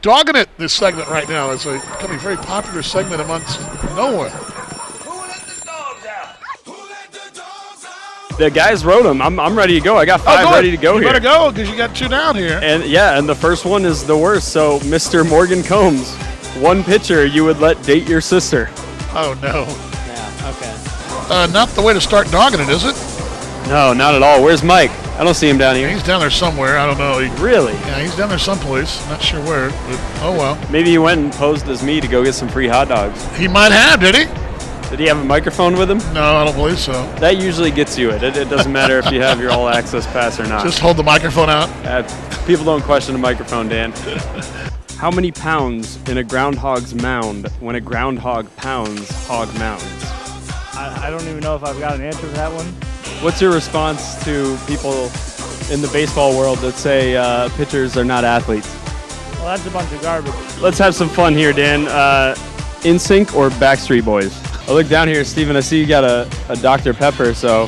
Dogging it, this segment right now is becoming a very popular segment amongst no one. The guys wrote them. I'm ready to go. I got 5 ready to go here. You better go because you got 2 down here. And the first one is the worst. So, Mr. Morgan Combs, one pitcher you would let date your sister. Oh, no. Yeah, okay. Not the way to start dogging it, is it? No, not at all. Where's Mike? I don't see him down here. He's down there somewhere. I don't know. Really? Yeah, he's down there someplace. Not sure where. But, oh, well. Maybe he went and posed as me to go get some free hot dogs. He might have, did he? Did he have a microphone with him? No, I don't believe so. That usually gets you it. It doesn't matter if you have your all-access pass or not. Just hold the microphone out. People don't question the microphone, Dan. How many pounds in a groundhog's mound when a groundhog pounds hog mounds? I don't even know if I've got an answer for that one. What's your response to people in the baseball world that say pitchers are not athletes? Well, that's a bunch of garbage. Let's have some fun here, Dan. NSYNC or Backstreet Boys? I look down here, Steven, I see you got a Dr. Pepper, so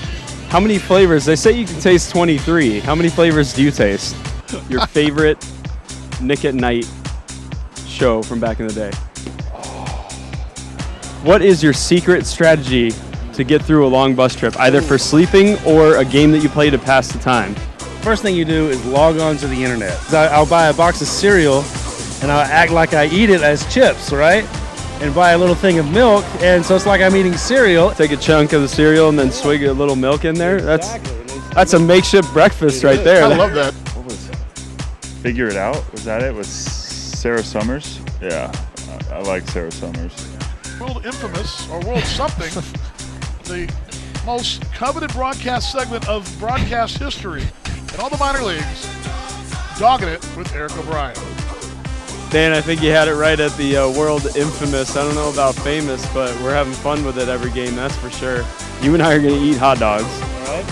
how many flavors? They say you can taste 23. How many flavors do you taste? Your favorite Nick at Night show from back in the day? What is your secret strategy to get through a long bus trip, either for sleeping or a game that you play to pass the time? First thing you do is log on to the internet. I'll buy a box of cereal and I'll act like I eat it as chips, right? And buy a little thing of milk, and so it's like I'm eating cereal. Take a chunk of the cereal and then swig a little milk in there. That's a makeshift breakfast right there. I love that. What was it? Figure It Out? Was that it? Was Sarah Summers? Yeah, I like Sarah Summers. World infamous, or world something, the most coveted broadcast segment of broadcast history in all the minor leagues, Dogging It with Eric O'Brien. Dan, I think you had it right at the world infamous. I don't know about famous, but we're having fun with it every game, that's for sure. You and I are going to eat hot dogs. All right.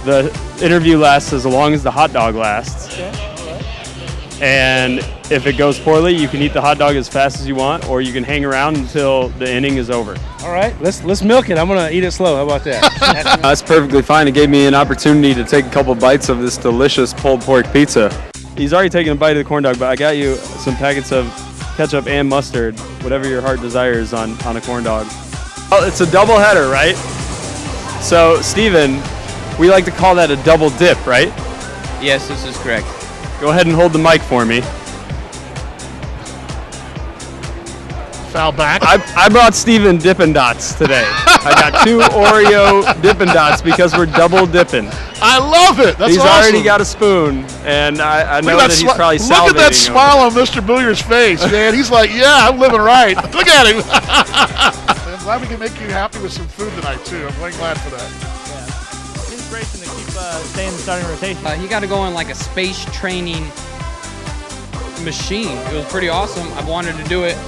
The interview lasts as long as the hot dog lasts. Okay, all right. And if it goes poorly, you can eat the hot dog as fast as you want, or you can hang around until the inning is over. All right, let's milk it. I'm going to eat it slow. How about that? That's perfectly fine. It gave me an opportunity to take a couple bites of this delicious pulled pork pizza. He's already taken a bite of the corn dog, but I got you some packets of ketchup and mustard, whatever your heart desires on a corn dog. Oh, it's a double header, right? So, Steven, we like to call that a double dip, right? Yes, this is correct. Go ahead and hold the mic for me. Foul back. I brought Steven Dippin' Dots today. I got 2 Oreo Dippin' Dots because we're double dipping. I love it. That's He's awesome. already got a spoon, and I know that he's probably salivating. Look at that smile on Mr. Bouyer's face, man. He's like, yeah, I'm living right. Look at him. I'm glad we can make you happy with some food tonight, too. I'm really glad for that. Yeah. Inspiration to keep staying in the starting rotation. He got to go in like a space training machine. It was pretty awesome. I've wanted to do it.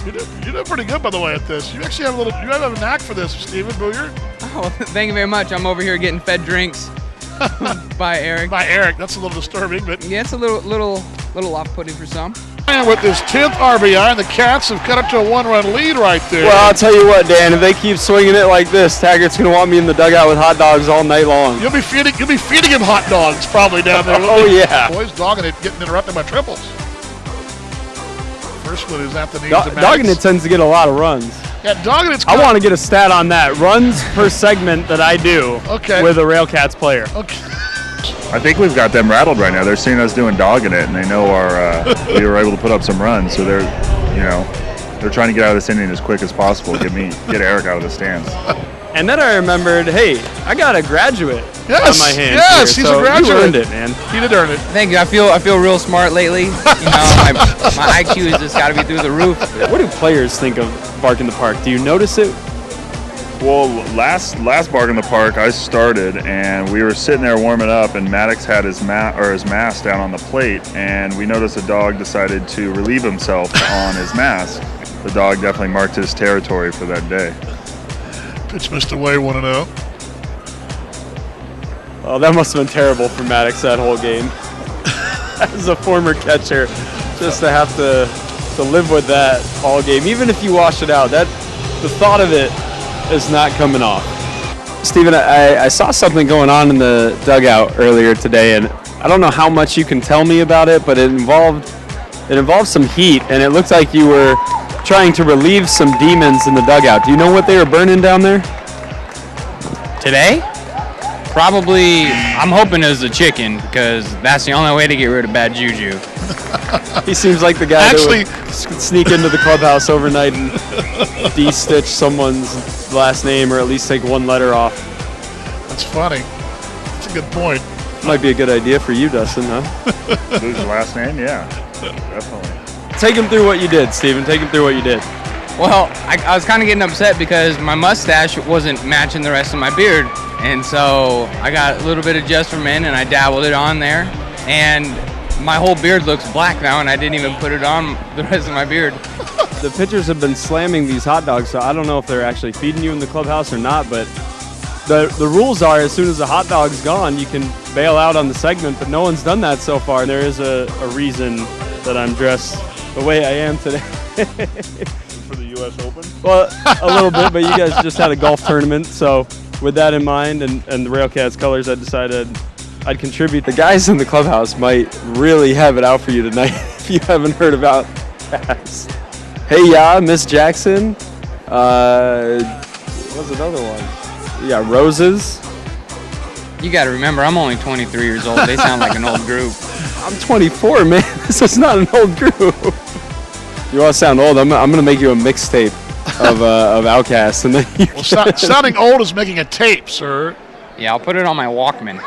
You did pretty good, by the way, at this. You actually have a knack for this, Steven Booyer. Oh, thank you very much. I'm over here getting fed drinks by Eric. By Eric, that's a little disturbing, but Yeah, it's a little off-putting for some. and with his 10th RBI, and the Cats have cut up to a 1-run lead right there. Well, I'll tell you what, Dan, if they keep swinging it like this, Taggart's going to want me in the dugout with hot dogs all night long. You'll be feeding him hot dogs probably down there. Oh, yeah. Boys dogging it, getting interrupted by triples. First one is at the knees. Dogging it tends to get a lot of runs. Yeah, dogging it's. I want to get a stat on that. Runs per segment that I do with a Railcats player. Okay. I think we've got them rattled right now. They're seeing us doing Dogging It, and they know we were able to put up some runs. So they're trying to get out of this inning as quick as possible. Get Eric out of the stands. And then I remembered, hey, I got a graduate on my hands. Yes, here, he's a graduate. You earned it, man. He did earn it. Thank you. I feel real smart lately. My IQ has just got to be through the roof. What do players think of Bark in the Park? Do you notice it? Well, last Bark in the Park, I started, and we were sitting there warming up, and Maddox had his mask down on the plate, and we noticed a dog decided to relieve himself on his mask. The dog definitely marked his territory for that day. Pitch Mr. Way 1-0. Oh, that must have been terrible for Maddox that whole game. As a former catcher, just to have to live with that all game, even if you wash it out, the thought of it is not coming off. Steven, I saw something going on in the dugout earlier today, and I don't know how much you can tell me about it, but it involved some heat, and it looked like you were trying to relieve some demons in the dugout. Do you know what they were burning down there? Today? Probably, I'm hoping it was the chicken because that's the only way to get rid of bad juju. He seems like the guy that would sneak into the clubhouse overnight and de-stitch someone's last name or at least take one letter off. That's funny. That's a good point. Might be a good idea for you, Dustin, huh? Lose your last name? Yeah, definitely. Take him through what you did, Steven. Take him through what you did. Well, I was kind of getting upset because my mustache wasn't matching the rest of my beard. And so I got a little bit of Just for Men and I dabbled it on there. And my whole beard looks black now and I didn't even put it on the rest of my beard. The pitchers have been slamming these hot dogs, so I don't know if they're actually feeding you in the clubhouse or not, but the rules are as soon as the hot dog's gone, you can bail out on the segment, but no one's done that so far. There is a reason that I'm dressed the way I am today. For the U.S. Open? Well, a little bit, but you guys just had a golf tournament, so with that in mind and the Railcats colors, I decided I'd contribute. The guys in the clubhouse might really have it out for you tonight if you haven't heard about Cats. Hey, yeah, Miss Jackson. What's another one? Yeah, Roses. You got to remember, I'm only 23 years old. They sound like an old group. I'm 24, man. This is not an old group. You all sound old. I'm gonna make you a mixtape of Outcasts, and then Well, sounding old is making a tape, sir. Yeah, I'll put it on my Walkman.